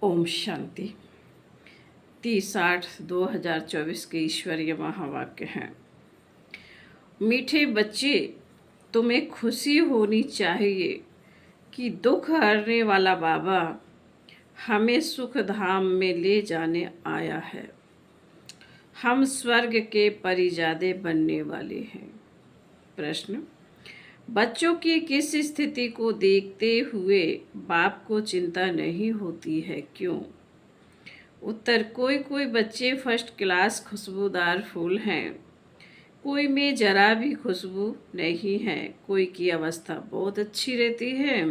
ओम शांति। 30/8/2024 के ईश्वरीय महावाक्य हैं। मीठे बच्चे, तुम्हें खुशी होनी चाहिए कि दुख हरने वाला बाबा हमें सुख धाम में ले जाने आया है। हम स्वर्ग के परिजादे बनने वाले हैं। प्रश्न: बच्चों की किस स्थिति को देखते हुए बाप को चिंता नहीं होती है, क्यों? उत्तर: कोई कोई बच्चे फर्स्ट क्लास खुशबूदार फूल हैं, कोई में जरा भी खुशबू नहीं है, कोई की अवस्था बहुत अच्छी रहती है,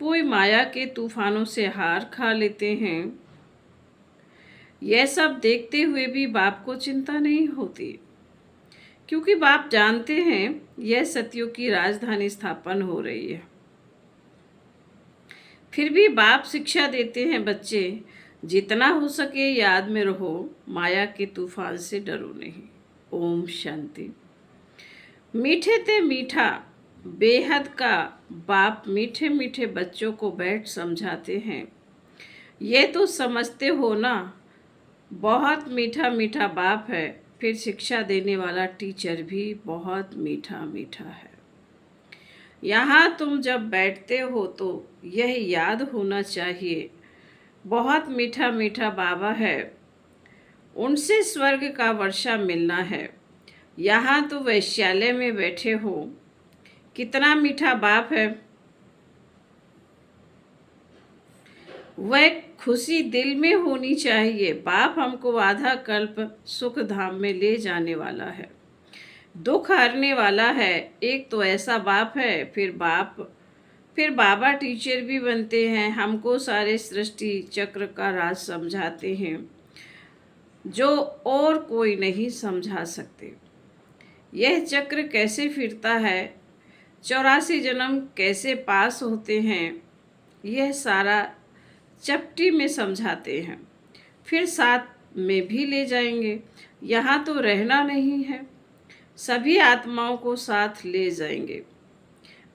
कोई माया के तूफानों से हार खा लेते हैं। यह सब देखते हुए भी बाप को चिंता नहीं होती, क्योंकि बाप जानते हैं यह सत्युग की राजधानी स्थापन हो रही है। फिर भी बाप शिक्षा देते हैं, बच्चे जितना हो सके याद में रहो, माया के तूफान से डरो नहीं। ओम शांति। मीठे ते मीठा बेहद का बाप मीठे मीठे बच्चों को बैठ समझाते हैं। ये तो समझते हो ना, बहुत मीठा मीठा बाप है। फिर शिक्षा देने वाला टीचर भी बहुत मीठा मीठा है। यहाँ तुम जब बैठते हो तो यह याद होना चाहिए, बहुत मीठा मीठा बाबा है, उनसे स्वर्ग का वर्षा मिलना है। यहाँ तो वैश्यालय में बैठे हो, कितना मीठा बाप है। वह खुशी दिल में होनी चाहिए। बाप हमको आधा कल्प सुख धाम में ले जाने वाला है, दुख हरने वाला है। एक तो ऐसा बाप है, फिर बाबा टीचर भी बनते हैं, हमको सारे सृष्टि चक्र का राज समझाते हैं, जो और कोई नहीं समझा सकते। यह चक्र कैसे फिरता है, 84 जन्म कैसे पास होते हैं, यह सारा चपटी में समझाते हैं। फिर साथ में भी ले जाएंगे। यहाँ तो रहना नहीं है, सभी आत्माओं को साथ ले जाएंगे।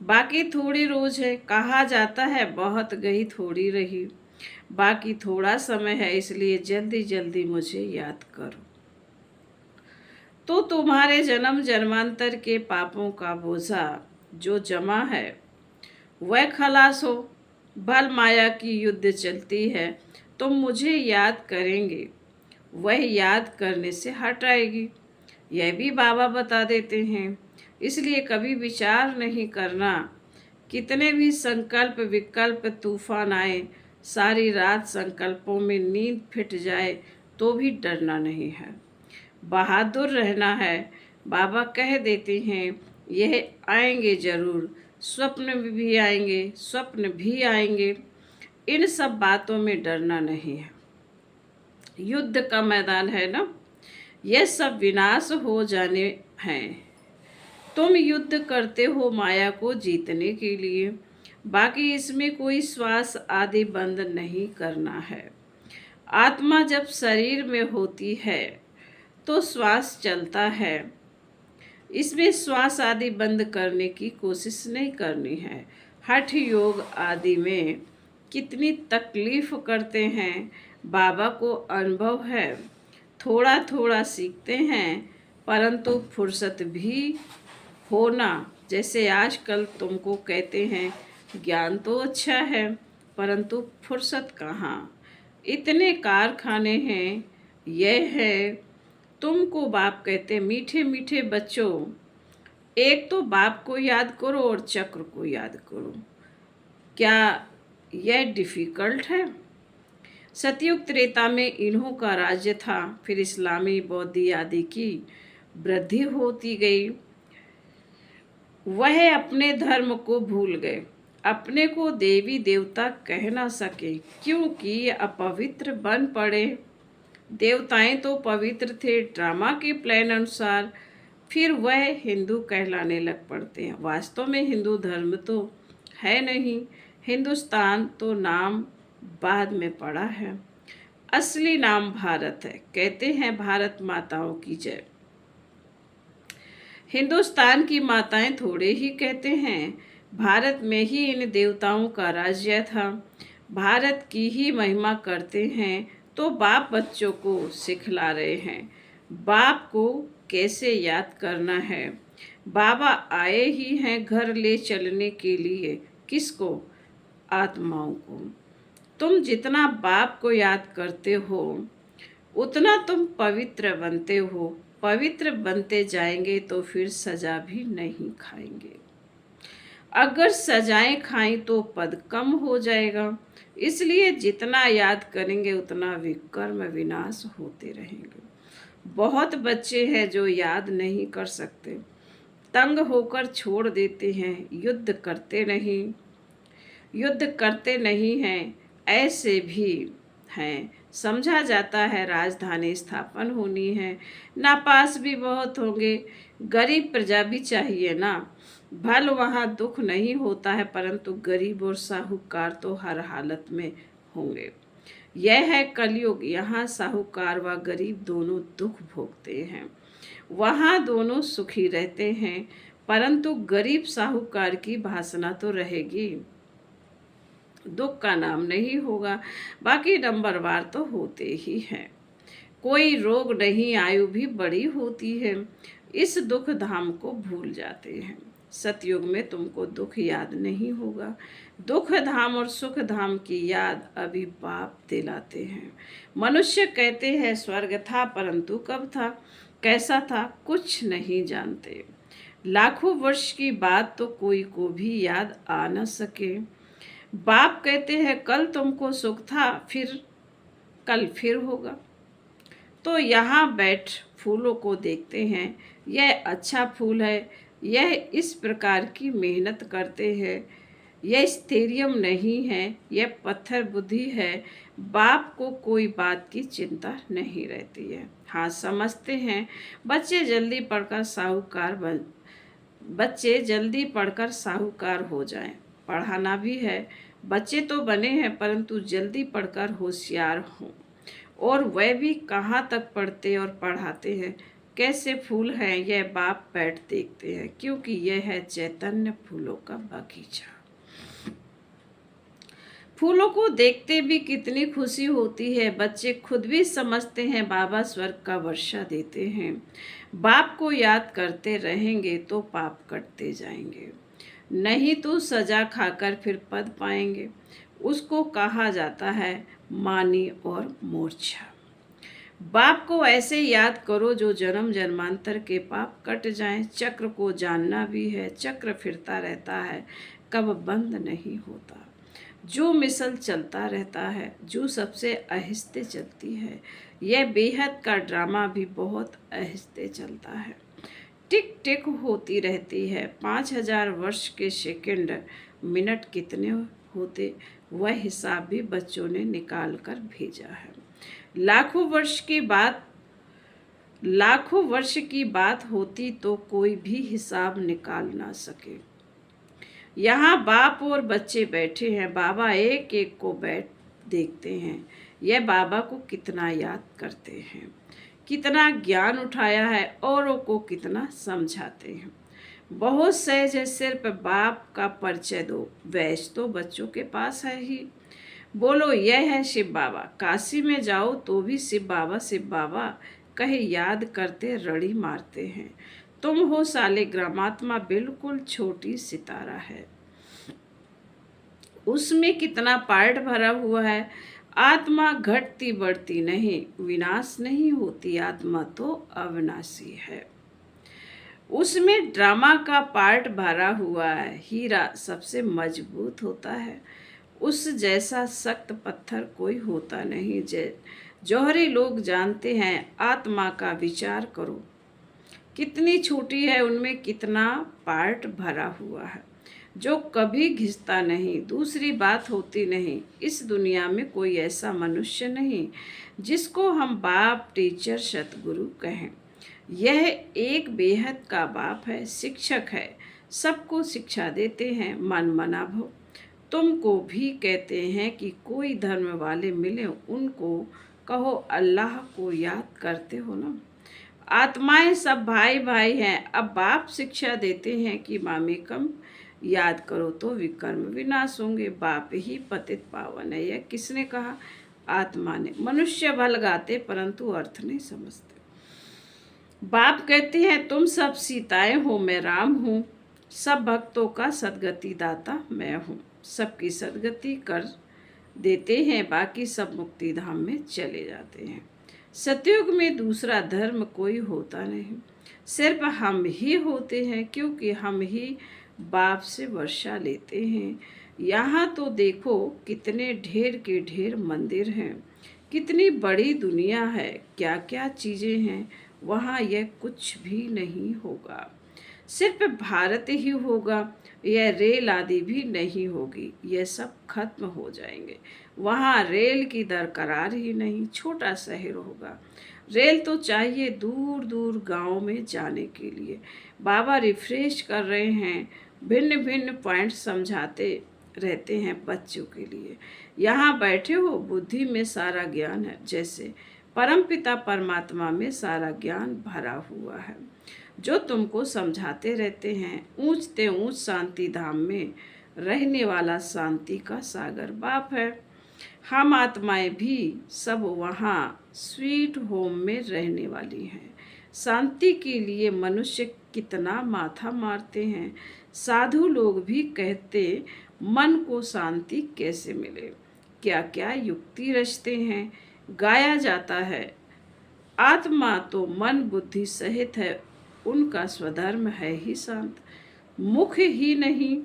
बाकी थोड़ी रोज है, कहा जाता है बहुत गई थोड़ी रही। बाकी थोड़ा समय है, इसलिए जल्दी जल्दी मुझे याद करो, तो तुम्हारे जन्म जन्मांतर के पापों का बोझा जो जमा है वह खलास हो। भल माया की युद्ध चलती है, तुम मुझे याद करेंगे, वह याद करने से हट आएगी। यह भी बाबा बता देते हैं। इसलिए कभी विचार नहीं करना, कितने भी संकल्प विकल्प तूफान आए, सारी रात संकल्पों में नींद फिट जाए तो भी डरना नहीं है, बहादुर रहना है। बाबा कह देते हैं यह आएंगे जरूर, स्वप्न भी आएंगे, स्वप्न भी आएंगे। इन सब बातों में डरना नहीं है। युद्ध का मैदान है ना, यह सब विनाश हो जाने हैं। तुम युद्ध करते हो माया को जीतने के लिए, बाकी इसमें कोई श्वास आदि बंद नहीं करना है। आत्मा जब शरीर में होती है तो श्वास चलता है, इसमें श्वास आदि बंद करने की कोशिश नहीं करनी है। हठ योग आदि में कितनी तकलीफ करते हैं, बाबा को अनुभव है। थोड़ा थोड़ा सीखते हैं, परंतु फुर्सत भी होना। जैसे आजकल तुमको कहते हैं ज्ञान तो अच्छा है, परंतु फुर्सत कहाँ, इतने कारखाने हैं। यह है तुमको बाप कहते मीठे मीठे बच्चों, एक तो बाप को याद करो और चक्र को याद करो। क्या यह डिफिकल्ट है? सतयुग त्रेता में इन्हों का राज्य था, फिर इस्लामी बौद्धी आदि की वृद्धि होती गई। वह अपने धर्म को भूल गए, अपने को देवी देवता कह ना सके, क्योंकि अपवित्र बन पड़े। देवताएं तो पवित्र थे ड्रामा के प्लान अनुसार, फिर वह हिंदू कहलाने लग पड़ते हैं। वास्तव में हिंदू धर्म तो है नहीं, हिंदुस्तान तो नाम बाद में पड़ा है, असली नाम भारत है। कहते हैं भारत माताओं की जय। हिंदुस्तान की माताएं थोड़े ही कहते हैं, भारत में ही इन देवताओं का राज्य था। भारत की ही महिमा करते हैं तो बाप बच्चों को सिखला रहे हैं बाप को कैसे याद करना है। बाबा आए ही हैं घर ले चलने के लिए, किसको? आत्माओं को। तुम जितना बाप को याद करते हो उतना तुम पवित्र बनते हो। पवित्र बनते जाएंगे तो फिर सजा भी नहीं खाएंगे। अगर सजाएं खाई तो पद कम हो जाएगा। इसलिए जितना याद करेंगे उतना विकर्म विनाश होते रहेंगे। बहुत बच्चे हैं जो याद नहीं कर सकते, तंग होकर छोड़ देते हैं, युद्ध करते नहीं हैं। ऐसे भी हैं। समझा जाता है राजधानी स्थापन होनी है, नापास भी बहुत होंगे, गरीब प्रजा भी चाहिए ना। भल वहाँ दुख नहीं होता है, परंतु गरीब और साहूकार तो हर हालत में होंगे। यह है कलयुग। यहाँ साहूकार व गरीब दोनों दुख भोगते हैं, वहाँ दोनों सुखी रहते हैं, परंतु गरीब साहूकार की वासना तो रहेगी, दुख का नाम नहीं होगा। बाकी नंबरवार तो होते ही हैं। कोई रोग नहीं, आयु भी बड़ी होती है। इस दुख धाम को भूल जाते हैं। सतयुग में तुमको दुख याद नहीं होगा। दुख धाम और सुख धाम की याद अभी बाप दिलाते हैं। मनुष्य कहते हैं स्वर्ग था, परंतु कब था, कैसा था, कुछ नहीं जानते। लाखों वर्ष की बात तो कोई को भी याद आ न सके। बाप कहते हैं कल तुमको सुख था, फिर कल फिर होगा। तो यहाँ बैठ फूलों को देखते हैं, यह अच्छा फूल है, यह इस प्रकार की मेहनत करते हैं, यह स्थैर्यम नहीं है, यह पत्थर बुद्धि है। बाप को कोई बात की चिंता नहीं रहती है। हाँ, समझते हैं बच्चे जल्दी पढ़कर साहूकार हो जाएं। पढ़ाना भी है, बच्चे तो बने हैं परंतु जल्दी पढ़कर होशियार हों। और वह भी कहाँ तक पढ़ते और पढ़ाते हैं, कैसे फूल हैं यह बाप बैठ देखते हैं, क्योंकि यह है चैतन्य फूलों का बगीचा। फूलों को देखते भी कितनी खुशी होती है। बच्चे खुद भी समझते हैं बाबा स्वर्ग का वर्षा देते हैं। बाप को याद करते रहेंगे तो पाप कटते जाएंगे, नहीं तो सजा खाकर फिर पद पाएंगे। उसको कहा जाता है मानी और मूर्छा। बाप को ऐसे याद करो जो जन्म जन्मांतर के पाप कट जाएं। चक्र को जानना भी है, चक्र फिरता रहता है, कब बंद नहीं होता। जो मिसल चलता रहता है, जो सबसे आहिस्ते चलती है। यह बेहद का ड्रामा भी बहुत आहिस्ते चलता है, टिक टिक होती रहती है। 5000 वर्ष के सेकंड मिनट कितने होते, वह हिसाब भी बच्चों ने निकाल कर भेजा है। लाखों वर्ष की बात होती तो कोई भी हिसाब निकाल ना सके। यहाँ बाप और बच्चे बैठे हैं, बाबा एक एक को बैठ देखते हैं। यह बाबा को कितना याद करते हैं, कितना ज्ञान उठाया है, औरों को कितना समझाते हैं। बहुत सहज है, सिर्फ बाप का परिचय दो। वैश तो बच्चों के पास है ही। बोलो यह है शिव बाबा। काशी में जाओ तो भी शिव बाबा कहे याद करते रड़ी मारते हैं। तुम हो सालिग्रामात्मा, बिल्कुल छोटी सितारा है, उसमें कितना पार्ट भरा हुआ है। आत्मा घटती बढ़ती नहीं, विनाश नहीं होती, आत्मा तो अविनाशी है। उसमें ड्रामा का पार्ट भरा हुआ है। हीरा सबसे मजबूत होता है, उस जैसा सख्त पत्थर कोई होता नहीं। जौहरी लोग जानते हैं। आत्मा का विचार करो, कितनी छोटी है, उनमें कितना पार्ट भरा हुआ है, जो कभी घिसता नहीं, दूसरी बात होती नहीं। इस दुनिया में कोई ऐसा मनुष्य नहीं जिसको हम बाप, टीचर, सतगुरु कहें। यह एक बेहद का बाप है, शिक्षक है, सबको शिक्षा देते हैं। मन मना भव। तुमको भी कहते हैं कि कोई धर्म वाले मिले, उनको कहो अल्लाह को याद करते हो ना। आत्माएं सब भाई भाई हैं। अब बाप शिक्षा देते हैं कि मामेकम याद करो तो विकर्म विनाश होंगे। बाप ही पतित पावन है, यह किसने कहा? आत्मा ने। मनुष्य भल गाते परंतु अर्थ नहीं समझते। बाप कहते हैं तुम सब सीताएं हो, मैं राम हूँ। सब भक्तों का सदगति दाता मैं हूँ। सबकी सदगति कर देते हैं, बाकी सब मुक्ति धाम में चले जाते हैं। सतयुग में दूसरा धर्म कोई होता नहीं, सिर्फ हम ही होते हैं, क्योंकि हम ही बाप से वर्षा लेते हैं। यहाँ तो देखो कितने ढेर के ढेर मंदिर हैं, कितनी बड़ी दुनिया है, क्या क्या चीज़ें हैं। वहाँ यह कुछ भी नहीं होगा, सिर्फ भारत ही होगा। यह रेल आदि भी नहीं होगी, यह सब खत्म हो जाएंगे। वहाँ रेल की दरकरार ही नहीं, छोटा शहर होगा। रेल तो चाहिए दूर दूर गांव में जाने के लिए। बाबा रिफ्रेश कर रहे हैं, भिन्न भिन्न पॉइंट समझाते रहते हैं बच्चों के लिए। यहाँ बैठे हो, बुद्धि में सारा ज्ञान है, जैसे परमपिता परमात्मा में सारा ज्ञान भरा हुआ है, जो तुमको समझाते रहते हैं। ऊंचते ऊंच शांति धाम में रहने वाला शांति का सागर बाप है। हम आत्माएं भी सब वहाँ स्वीट होम में रहने वाली हैं। शांति के लिए मनुष्य कितना माथा मारते हैं। साधु लोग भी कहते मन को शांति कैसे मिले, क्या क्या युक्ति रचते हैं। गाया जाता है आत्मा तो मन बुद्धि सहित है, उनका स्वधर्म है ही शांत। मुख ही नहीं,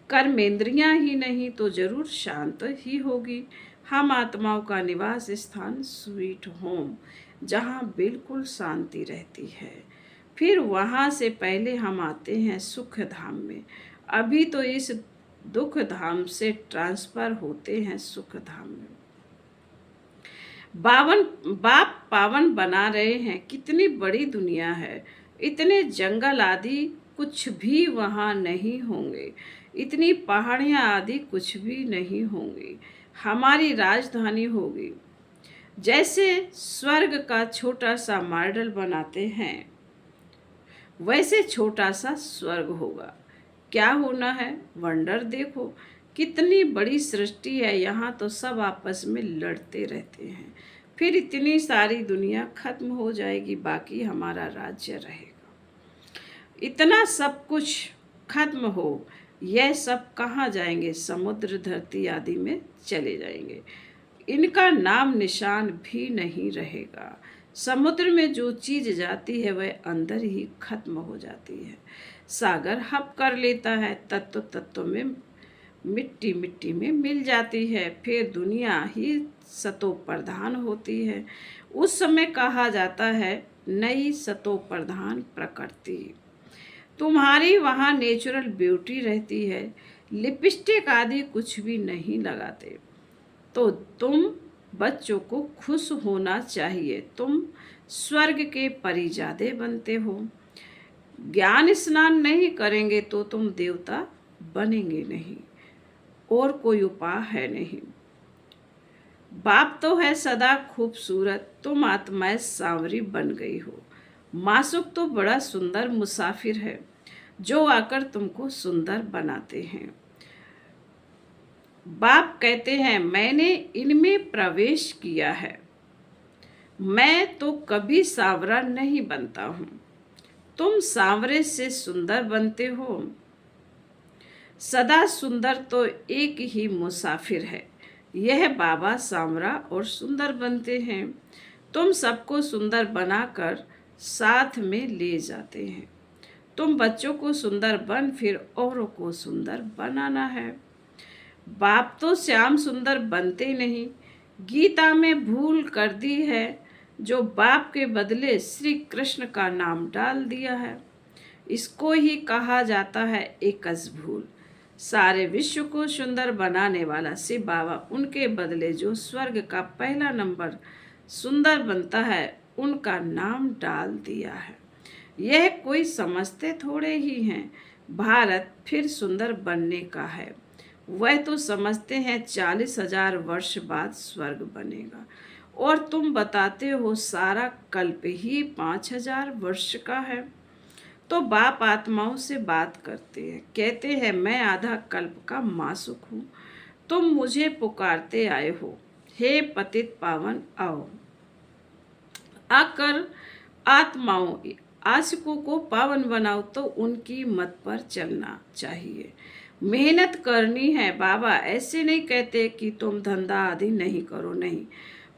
कर्मेंद्रियां ही नहीं, तो जरूर शांत ही होगी। हम आत्माओं का निवास स्थान स्वीट होम, जहाँ बिल्कुल शांति रहती है। फिर वहाँ से पहले हम आते हैं सुख धाम में। अभी तो इस दुख धाम से ट्रांसफर होते हैं सुख धाम में। बाप पावन बना रहे हैं। कितनी बड़ी दुनिया है, इतने जंगल आदि कुछ भी वहाँ नहीं होंगे, इतनी पहाड़ियाँ आदि कुछ भी नहीं होंगी। हमारी राजधानी होगी। जैसे स्वर्ग का छोटा सा मॉडल बनाते हैं, वैसे छोटा सा स्वर्ग होगा। क्या होना है? वंडर देखो, कितनी बड़ी सृष्टि है। यहाँ तो सब आपस में लड़ते रहते हैं। फिर इतनी सारी दुनिया खत्म हो जाएगी, बाकी हमारा राज्य रहेगा। इतना सब कुछ खत्म हो, यह सब कहाँ जाएंगे? समुद्र धरती आदि में चले जाएंगे। इनका नाम निशान भी नहीं रहेगा। समुद्र में जो चीज जाती है वह अंदर ही खत्म हो जाती है। सागर हप कर लेता है, तत्व तत्व में मिट्टी मिट्टी में मिल जाती है। फिर दुनिया ही सतो प्रधान होती है। उस समय कहा जाता है नई सतो प्रधान प्रकृति। तुम्हारी वहाँ नेचुरल ब्यूटी रहती है, लिपस्टिक आदि कुछ भी नहीं लगाते। तो तुम बच्चों को खुश होना चाहिए, तुम स्वर्ग के परिजादे बनते हो। ज्ञान स्नान नहीं करेंगे तो तुम देवता बनेंगे नहीं, और कोई उपाय है नहीं। बाप तो है सदा खूबसूरत, तुम आत्माएं सांवरी बन गई हो। मासुक तो बड़ा सुंदर मुसाफिर है, जो आकर तुमको सुंदर बनाते हैं। बाप कहते हैं मैंने इनमें प्रवेश किया है, मैं तो कभी सांवरा नहीं बनता हूँ। तुम सांवरे से सुंदर बनते हो। सदा सुंदर तो एक ही मुसाफिर है, यह बाबा सांवरा और सुंदर बनते हैं। तुम सबको सुंदर बनाकर साथ में ले जाते हैं। तुम बच्चों को सुंदर बन फिर औरों को सुंदर बनाना है। बाप तो श्याम सुंदर बनते नहीं, गीता में भूल कर दी है, जो बाप के बदले श्री कृष्ण का नाम डाल दिया है। इसको ही कहा जाता है एकस भूल। सारे विश्व को सुंदर बनाने वाला शिव बाबा उनके बदले जो स्वर्ग का पहला नंबर सुंदर बनता है, उनका नाम डाल दिया है। यह कोई समझते थोड़े ही हैं। भारत फिर सुंदर बनने का है। वह तो समझते हैं 40,000 वर्ष बाद स्वर्ग बनेगा, और तुम बताते हो सारा कल्प ही 5,000 वर्ष का है। तो बाप आत्माओं से बात करते हैं, कहते हैं मैं आधा कल्प का मासुक हूँ, तुम मुझे पुकारते आए हो, हे पतित पावन आओ। आकर आत्माओं आशिकों को पावन बनाओ, तो उनकी मत पर चलना चाहिए, मेहनत करनी है। बाबा ऐसे नहीं कहते कि तुम धंधा आदि नहीं करो, नहीं,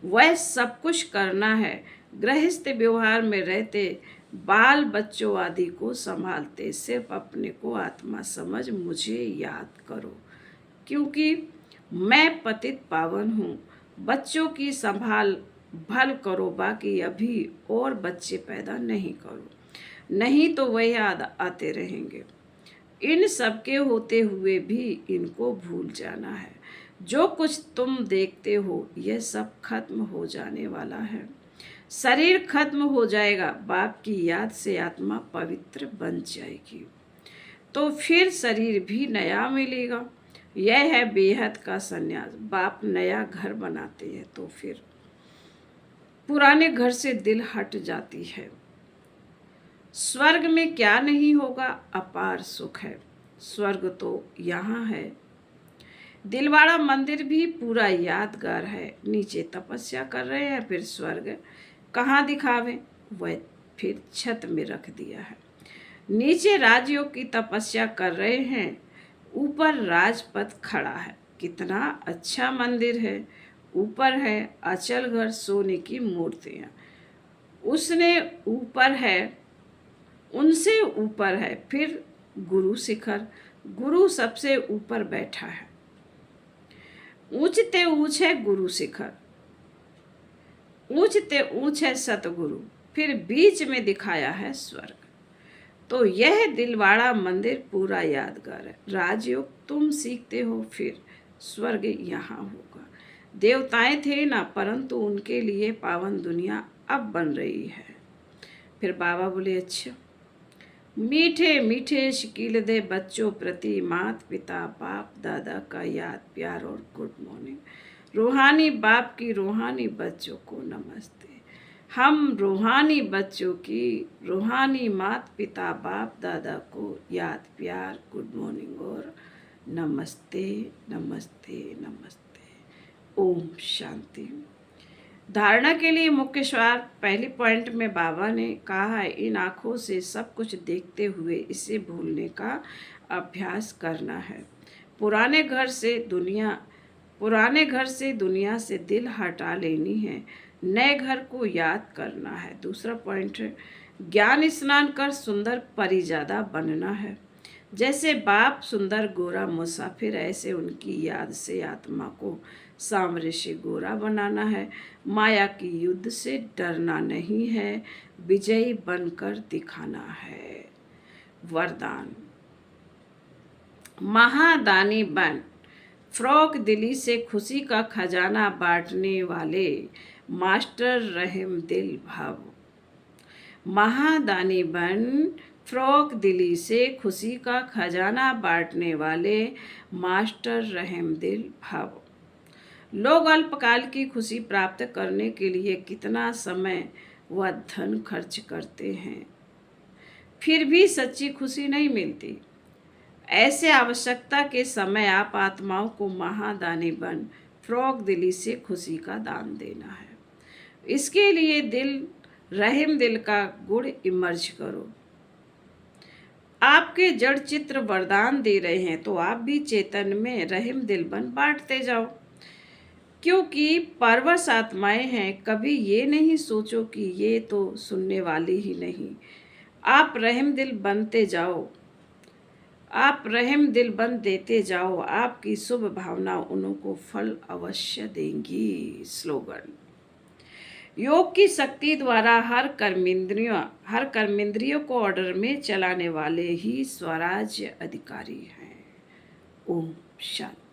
वह सब कुछ करना है। गृहस्थ व्यवहार में रहते, बाल बच्चों आदि को संभालते, सिर्फ अपने को आत्मा समझ मुझे याद करो, क्योंकि मैं पतित पावन हूँ। बच्चों की संभाल भल करो, बाकी अभी और बच्चे पैदा नहीं करो, नहीं तो वह याद आते रहेंगे। इन सब के होते हुए भी इनको भूल जाना है। जो कुछ तुम देखते हो यह सब खत्म हो जाने वाला है। शरीर खत्म हो जाएगा, बाप की याद से आत्मा पवित्र बन जाएगी, तो फिर शरीर भी नया मिलेगा। यह है बेहद का संन्यास। बाप नया घर बनाते हैं तो फिर पुराने घर से दिल हट जाती है। स्वर्ग में क्या नहीं होगा, अपार सुख है। स्वर्ग तो यहाँ है। दिलवाड़ा मंदिर भी पूरा यादगार है। नीचे तपस्या कर रहे हैं, फिर स्वर्ग कहाँ दिखावे, वह फिर छत में रख दिया है। नीचे राजयोग की तपस्या कर रहे हैं, ऊपर राजपथ खड़ा है। कितना अच्छा मंदिर है। ऊपर है अचल घर, सोने की मूर्तियाँ, उसने ऊपर है, उनसे ऊपर है। फिर गुरु शिखर, गुरु सबसे ऊपर बैठा है। ऊंचते ऊंच है गुरु शिखर, ऊंचते ऊंच है सतगुरु, फिर बीच में दिखाया है स्वर्ग। तो यह दिलवाड़ा मंदिर पूरा यादगार है। राजयोग तुम सीखते हो, फिर स्वर्ग यहाँ होगा। देवताएं थे ना, परंतु उनके लिए पावन दुनिया अब बन रही है। फिर बाबा बोले अच्छा, मीठे मीठे शकील दे बच्चों प्रति माता पिता बाप दादा का याद प्यार और गुड मॉर्निंग। रूहानी बाप की रूहानी बच्चों को नमस्ते। हम रूहानी बच्चों की रूहानी माता पिता बाप दादा को याद प्यार गुड मॉर्निंग और नमस्ते नमस्ते नमस्ते। ओम शांति। धारणा के लिए मुख्य सार, पहले पॉइंट में बाबा ने कहा है इन आँखों से सब कुछ देखते हुए इसे भूलने का अभ्यास करना है। पुराने घर से दुनिया से दिल हटा लेनी है, नए घर को याद करना है। दूसरा पॉइंट है ज्ञान स्नान कर सुंदर परिजादा बनना है। जैसे बाप सुंदर गोरा मुसाफिर, ऐसे उनकी याद से आत्मा को सामृषि गोरा बनाना है। माया की युद्ध से डरना नहीं है, विजयी बनकर दिखाना है। वरदान, महादानी बन, फ्रॉक दिली से खुशी का खजाना बांटने वाले मास्टर रहम दिल भव। महादानी बन, फ्रॉक दिली से खुशी का खजाना बांटने वाले मास्टर रहम दिल भव। लोग अल्पकाल की खुशी प्राप्त करने के लिए कितना समय व धन खर्च करते हैं, फिर भी सच्ची खुशी नहीं मिलती। ऐसे आवश्यकता के समय आप आत्माओं को महादानी बन, फ्रॉक दिली से खुशी का दान देना है। इसके लिए रहम दिल का गुण इमर्ज करो। आपके जड़ चित्र वरदान दे रहे हैं, तो आप भी चेतन में रहम दिल बन बांटते जाओ, क्योंकि परवश आत्माएं हैं। कभी ये नहीं सोचो कि ये तो सुनने वाली ही नहीं। आप रहम दिल बनते जाओ, आप रहम दिल बन देते जाओ, आपकी शुभ भावना उनको फल अवश्य देंगी। स्लोगन, योग की शक्ति द्वारा हर कर्मेंद्रियों को ऑर्डर में चलाने वाले ही स्वराज्य अधिकारी हैं। ओम शांति।